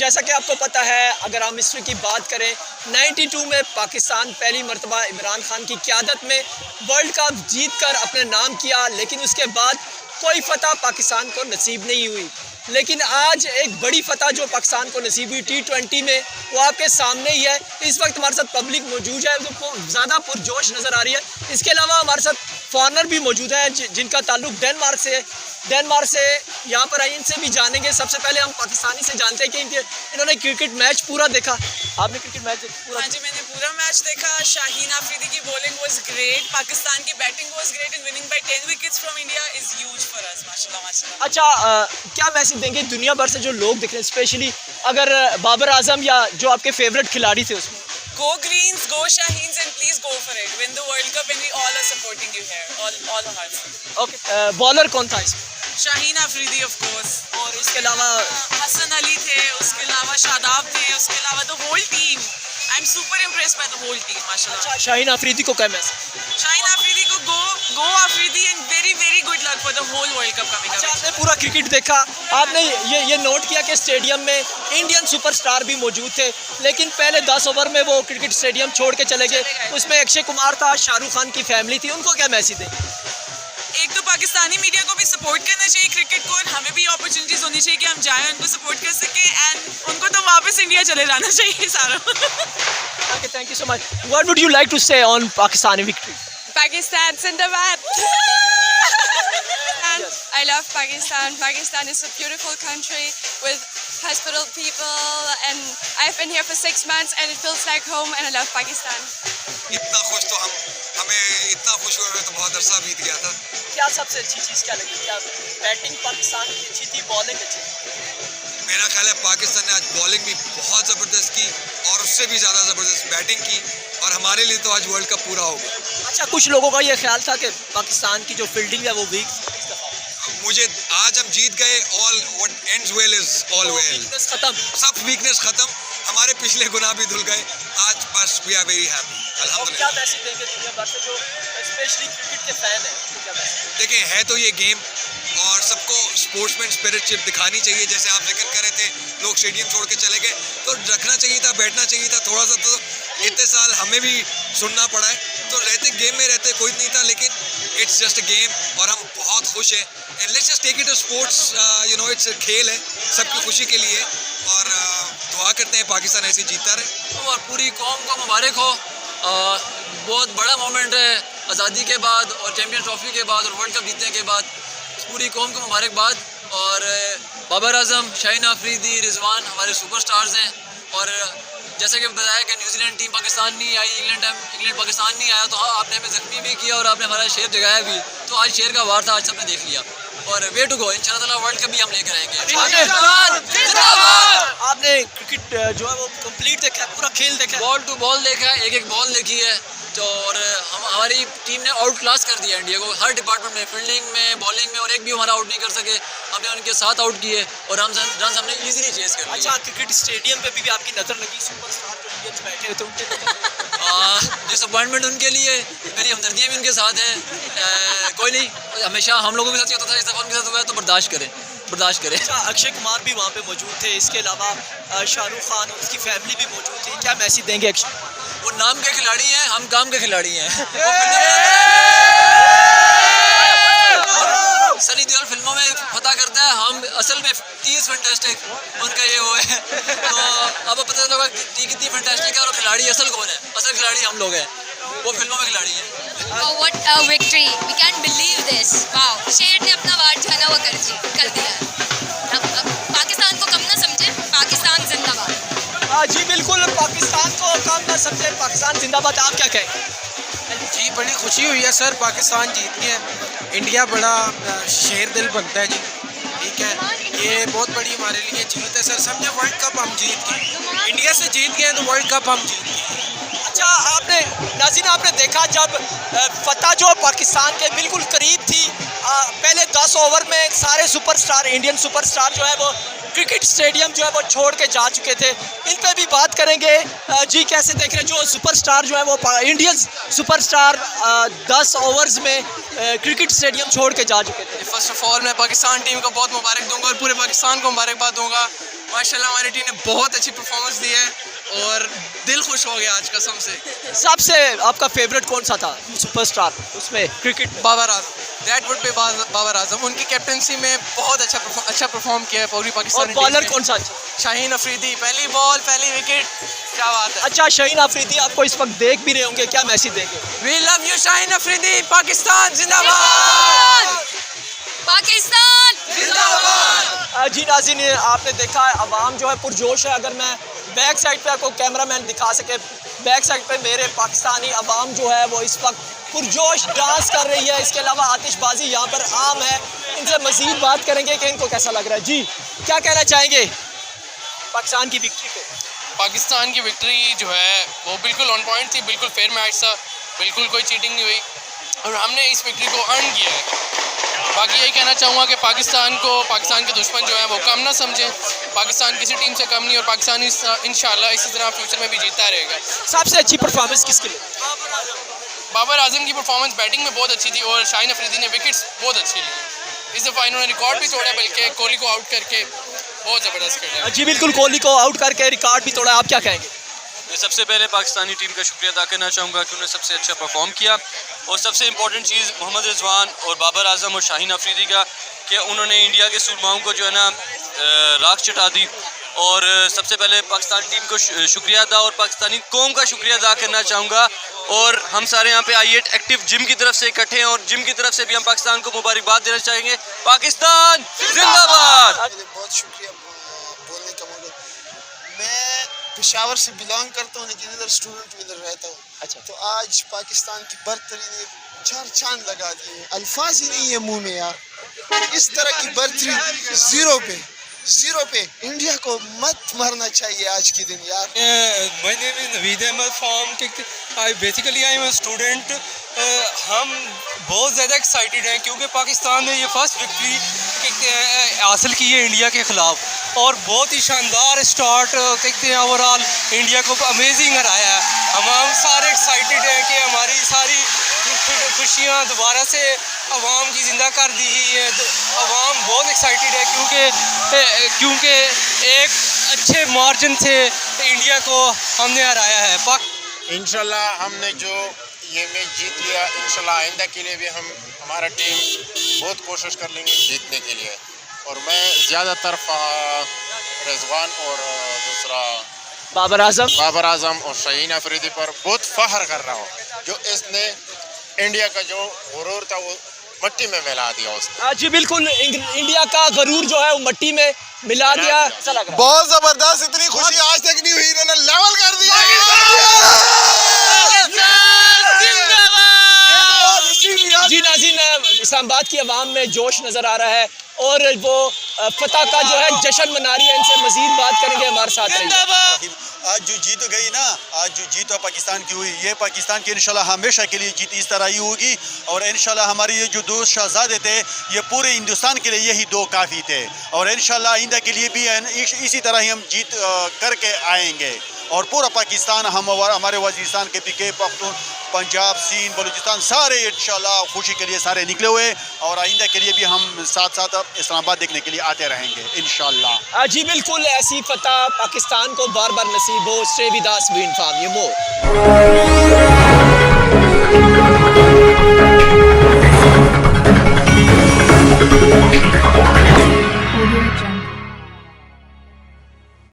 जैसा कि आपको पता है, अगर हम हिस्ट्री की बात करें, 92 में पाकिस्तान पहली मरतबा इमरान खान की क़यादत में वर्ल्ड कप जीत कर अपने नाम किया, लेकिन उसके बाद कोई फतह पाकिस्तान को नसीब नहीं हुई। लेकिन आज एक बड़ी फतह जो पाकिस्तान को नसीब हुई T20 में, वो आपके सामने ही है। इस वक्त हमारे साथ पब्लिक मौजूद है जो ज़्यादा पुरजोश नज़र आ रही है। इसके अलावा हमारे साथ फॉरनर भी मौजूद हैं जिनका ताल्लुक डेनमार्क से यहाँ पर आई। इनसे भी जानेंगे। सबसे पहले हम पाकिस्तानी से जानते हैं कि इन्होंने क्रिकेट मैच पूरा देखा। आपने क्रिकेट मैच पूरा? हाँ जी, मैंने पूरा मैच देखा। शाहीन आफरीदी की बॉलिंग वाज ग्रेट, पाकिस्तान की batting was great and winning by 10 wickets from India is huge for us. माशाल्लाह माशाल्लाह। अच्छा, क्या मैसेज देंगे दुनिया भर से जो लोग दिख रहे हैं, स्पेशली अगर बाबर आजम या जो आपके फेवरेट खिलाड़ी थे उसमें? Go Greens, go Shaheens and please go for it. Win the World Cup and we all are supporting you here. All the hearts. Okay, bowler कौन था इसमें? Shaheen Afridi of course. और इसके अलावा हसन अली थे, उसके अलावा शादाब थे, उसके अलावा the whole team. I am super impressed by the whole team माशाल्लाह। अच्छा, शाहीन आफरीदी को क्या मैसेज? शाहीन आफरीदी को go Afridi and very good luck for the whole world cup coming up. अच्छा, आपने पूरा क्रिकेट देखा, आपने ये नोट किया कि स्टेडियम में इंडियन सुपरस्टार भी मौजूद थे, लेकिन पहले 10 ओवर में वो क्रिकेट स्टेडियम छोड़ के चले गए। उसमें अक्षय कुमार था, शाहरुख खान की फैमिली थी, उनको क्या मैसेज दें? एक तो पाकिस्तानी मीडिया को भी सपोर्ट करना चाहिए क्रिकेट को, और हमें भी अपॉर्चुनिटीज होनी चाहिए कि हम जाएं उनको सपोर्ट कर सकें, एंड उनको तो वापस इंडिया चले जाना चाहिए सारा। Okay, thank you so much. What would you like to say on Pakistani victory? Pakistan Zindabad. And I love Pakistan. Pakistan is a beautiful country with hospital people, and I've been here for 6 months and it feels like home, and I love Pakistan. इतना खुश तो हमें इतना खुश हुए हुए तो बहुत अरसा बीत गया था। क्या सबसे अच्छी चीज़ क्या लगी? क्या बैटिंग पाकिस्तान की अच्छी थी, बॉलिंग अच्छी थी? मेरा ख्याल है पाकिस्तान ने आज बॉलिंग भी बहुत ज़बरदस्त की और उससे भी ज़्यादा ज़बरदस्त बैटिंग की, और हमारे लिए तो आज वर्ल्ड कप पूरा हो गया। अच्छा, कुछ लोगों का ये ख्याल था कि पाकिस्तान की जो फील्डिंग है वो वीक थी इस दफ़ा। मुझे आज हम जीत गए, all what ends well is all well. Weakness खत्म, सब वीकनेस खत्म, हमारे पिछले गुनाह भी धुल गए। आज बस वी आर वेरी हैप्पी और क्या अल्हम्दुलिल्लाह। मैसेज देंगे दुनिया भर से जो स्पेशली क्रिकेट के फैन हैं, उनको क्या मैसेज? देखिए, है तो ये गेम, और सबको स्पोर्ट्समैन स्पिरिटशिप दिखानी चाहिए। जैसे आप जिक्र कर रहे थे, लोग स्टेडियम छोड़ के चले गए, तो रखना चाहिए था, बैठना चाहिए था थोड़ा सा। तो इतने साल हमें भी सुनना पड़ा है, तो रहते गेम में रहते कोई नहीं था, लेकिन इट्स जस्ट अ गेम और हम बहुत खुश हैं। And let's just take it a sports, you know, it's खेल है सबकी खुशी के लिए, और दुआ करते हैं पाकिस्तान ऐसे जीतता रहे और पूरी कौम को मुबारक हो। बहुत बड़ा मोमेंट है आज़ादी के बाद और चैम्पियन ट्रॉफी के बाद और वर्ल्ड कप जीतने के बाद, पूरी कौम को मुबारकबाद। और बाबर आजम, शाहीन आफरीदी, रिजवान हमारे सुपरस्टार्स हैं। और जैसे कि बताया कि न्यूजीलैंड टीम पाकिस्तान नहीं आई, इंग्लैंड पाकिस्तान नहीं आया, तो हाँ, आपने हमें ज़ख्मी भी किया और आपने हमारा शेर जगाया भी। तो आज शेर का वार था, आज सबने देख लिया, और वे टू गो इंशाल्लाह वर्ल्ड कप भी हम लेकर आएंगे। आपने क्रिकेट जो है वो कंप्लीट देखा है, पूरा खेल देखा है? बॉल टू बॉल देखा है, एक बॉल देखी है, तो और हमारी टीम ने आउट क्लास कर दिया इंडिया को हर डिपार्टमेंट में, फील्डिंग में, बॉलिंग में, और एक भी हमारा आउट नहीं कर सके। हमने उनके 7 आउट किए और हम रन हमने इजीली चेस कर अच्छा, क्रिकेट स्टेडियम पे भी आपकी नज़र लगी सुपरस्टार जो इंडियंस बैठे हुए थे उनके? डिसअपॉइंटमेंट उनके लिए, मेरी हमदर्दियाँ भी उनके साथ हैं। कोई नहीं, हमेशा हम लोगों के साथ होता था, इस दफ़ा उनके साथ हुआ है, तो बर्दाश्त करें। अच्छा, अक्षय कुमार भी वहाँ पे मौजूद थे, इसके अलावा शाहरुख खान और उसकी फैमिली भी मौजूद थी, क्या मैसेज देंगे अक्षय? वो नाम के खिलाड़ी हैं, हम काम के खिलाड़ी हैं। सनी देओल फिल्मों में फतह करता है, हम असल में 30 फैंटास्टिक उनका ये वो है। तो अब पता चला कि कितनी फैंटास्टिक है और खिलाड़ी असल कौन है। असल खिलाड़ी हम लोग हैं, वो फिल्मों में खिलाड़ी हैं। Oh, what a victory! We can't believe this. Wow! शेर ने अपना वार जो है ना वो कर दिया है। अब पाकिस्तान को कम ना समझे, पाकिस्तान जिंदाबाद। जी बिल्कुल, पाकिस्तान को कम ना समझे, पाकिस्तान जिंदाबाद। आप क्या कहें? जी, बड़ी खुशी हुई है सर, पाकिस्तान जीत गया। इंडिया बड़ा शेर दिल बनता है जी, ठीक है, ये बहुत बड़ी हमारे लिए जीत है सर। समझे, वर्ल्ड कप हम जीत गए, इंडिया से जीत गए तो वर्ल्ड कप हम जीत गए। अच्छा, आपने नाज़रीन आपने देखा जब फतह जो पाकिस्तान के बिल्कुल करीब थी, पहले 10 ओवर में सारे सुपरस्टार, इंडियन सुपरस्टार जो है वो क्रिकेट स्टेडियम जो है वो छोड़ के जा चुके थे। इन पे भी बात करेंगे। जी, कैसे देख रहे हैं जो सुपरस्टार जो है वो इंडियन सुपरस्टार 10 ओवर्स में क्रिकेट स्टेडियम छोड़ के जा चुके थे? फर्स्ट ऑफ ऑल मैं पाकिस्तान टीम को बहुत मुबारक दूंगा और पूरे पाकिस्तान को मुबारकबाद दूंगा। माशाल्लाह हमारी टीम ने बहुत अच्छी परफॉर्मेंस दी है और दिल खुश हो गया आज कसम से। सबसे आपका फेवरेट कौन सा था सुपरस्टार उसमें cricket? Babar Azam, that would be Babar Azam. उनकी कैप्टनसी में बहुत अच्छा परफॉर्म किया है पूरी और पाकिस्तानी बॉलर टीम ने। कौन सा अच्छा? शाहीन अफरीदी, पहली बॉल पहली विकेट, क्या बात है। अच्छा, शाहीन अफरीदी आपको इस वक्त देख भी रहे होंगे, क्या मैसेज देंगे? We love you Shaheen Afridi, Pakistan जिंदाबाद। पाकिस्तान जी नाज़रीन, आपने देखा है अवाम जो है पुरजोश है। अगर मैं बैक साइड पे आपको कैमरामैन दिखा सके, बैक साइड पे मेरे पाकिस्तानी अवाम जो है वो इस वक्त पुरजोश डांस कर रही है। इसके अलावा आतिशबाजी यहाँ पर आम है। इनसे मज़ीद बात करेंगे कि इनको कैसा लग रहा है। जी, क्या कहना चाहेंगे पाकिस्तान की विक्ट्री पे? पाकिस्तान की विक्ट्री जो है वो बिल्कुल ऑन पॉइंट थी, बिल्कुल फेयर मैच था, बिल्कुल कोई चीटिंग नहीं हुई और हमने इस विक्ट्री को अर्न किया है। बाकी यही कहना चाहूँगा कि पाकिस्तान के दुश्मन जो हैं वो कम ना समझें। पाकिस्तान किसी टीम से कम नहीं और पाकिस्तान इंशाल्लाह इसी तरह फ्यूचर में भी जीतता रहेगा। सबसे अच्छी परफॉर्मेंस किसके लिए? बाबर आजम की परफॉर्मेंस बैटिंग में बहुत अच्छी थी और शाहीन अफरीदी ने विकेट्स बहुत अच्छी ली। इस दफ़ा इन्होंने रिकॉर्ड भी तोड़ा, बल्कि कोहली को आउट करके बहुत ज़बरदस्त खेला। जी बिल्कुल, कोहली को आउट करके रिकॉर्ड भी तोड़ा। आप क्या कहेंगे? मैं सबसे पहले पाकिस्तानी टीम का शुक्रिया अदा करना चाहूँगा कि उन्होंने सबसे अच्छा परफॉर्म किया और सबसे इम्पोर्टेंट चीज़ मोहम्मद रिजवान और बाबर आजम और शाहीन अफरीदी का कि उन्होंने इंडिया के सुरमाओं को जो है ना राख चटा दी। और सबसे पहले पाकिस्तान टीम को शुक्रिया अदा और पाकिस्तानी कौम का शुक्रिया अदा करना चाहूँगा। और हम सारे यहाँ पे आइए एक्टिव जिम की तरफ से इकट्ठे हैं और जिम की तरफ से भी हम पाकिस्तान को मुबारकबाद देना चाहेंगे। पाकिस्तान जिंदाबाद। बहुत शुक्रिया बोलने का मौका। मैं पेशावर से बिलोंग करता हूँ लेकिन इधर स्टूडेंट में इधर रहता हूँ। अच्छा, तो आज पाकिस्तान की बर्तरी ने चार चांद लगा दिए, अल्फाज ही नहीं है मुंह में यार। इस तरह की बर्तरी जीरो पे इंडिया को मत मरना चाहिए आज के दिन यार। My name is Naveed Ahmed from basically I am a student। हम बहुत ज़्यादा एक्साइटेड हैं क्योंकि पाकिस्तान ने ये फर्स्ट विक्ट्री हासिल की है इंडिया के ख़िलाफ़ और बहुत ही शानदार स्टार्ट कहते हैं ओवरऑल इंडिया को अमेजिंग हराया है। हम सारे एक्साइटेड हैं कि हमारी सारी खुशियाँ दोबारा से अवाम की ज़िंदा कर दी है। अवाम बहुत एक्साइटेड है क्योंकि एक अच्छे मार्जिन से इंडिया को हमने हराया है। इंशाल्लाह हमने जो ये मैच जीत लिया, इंशाल्लाह आइंदा के लिए भी हमारा टीम बहुत कोशिश कर लेंगे जीतने के लिए। और मैं ज़्यादातर रिजवान और दूसरा बाबर आजम और शाहीन अफरीदी पर बहुत फख्र कर रहा हूँ जो इसने इंडिया का जो गुरूर था वो मट्टी में मिला दिया उसने। जी बिल्कुल, इंडिया का गरूर जो है वो मट्टी में मिला दिया। ऐसा लग रहा है बहुत जबरदस्त, इतनी खुशी आज तक नहीं हुई, इन्होंने लेवल कर दिया। जी नाज़रीन, इस्लामाबाद की आवाम में जोश नज़र आ रहा है और वो फतह का जो है जश्न मना रही है। इनसे मज़ीद बात करेंगे, हमारे साथ रहिए। आज जो जीत गई ना, आज जो जीत पाकिस्तान की हुई, ये पाकिस्तान की इंशाल्लाह हमेशा के लिए जीत इस तरह ही होगी। और इंशाल्लाह हमारे ये जो दो शहजादे थे ये पूरे हिंदुस्तान के लिए यही दो काफ़ी थे और इंशाल्लाह आइंदा के लिए भी इसी तरह ही हम जीत करके आएंगे। और पूरा पाकिस्तान हमारे वजीरिस्तान के पीके पख्तून पंजाब सिंध बलूचिस्तान सारे इंशाल्लाह खुशी के लिए सारे निकले हुए और आइंदा के लिए भी हम साथ साथ इस्लामाबाद देखने के लिए आते रहेंगे इंशाल्लाह। जी बिल्कुल, ऐसी फतह पाकिस्तान को बार बार नसीब हो। Stay with us, we inform you more.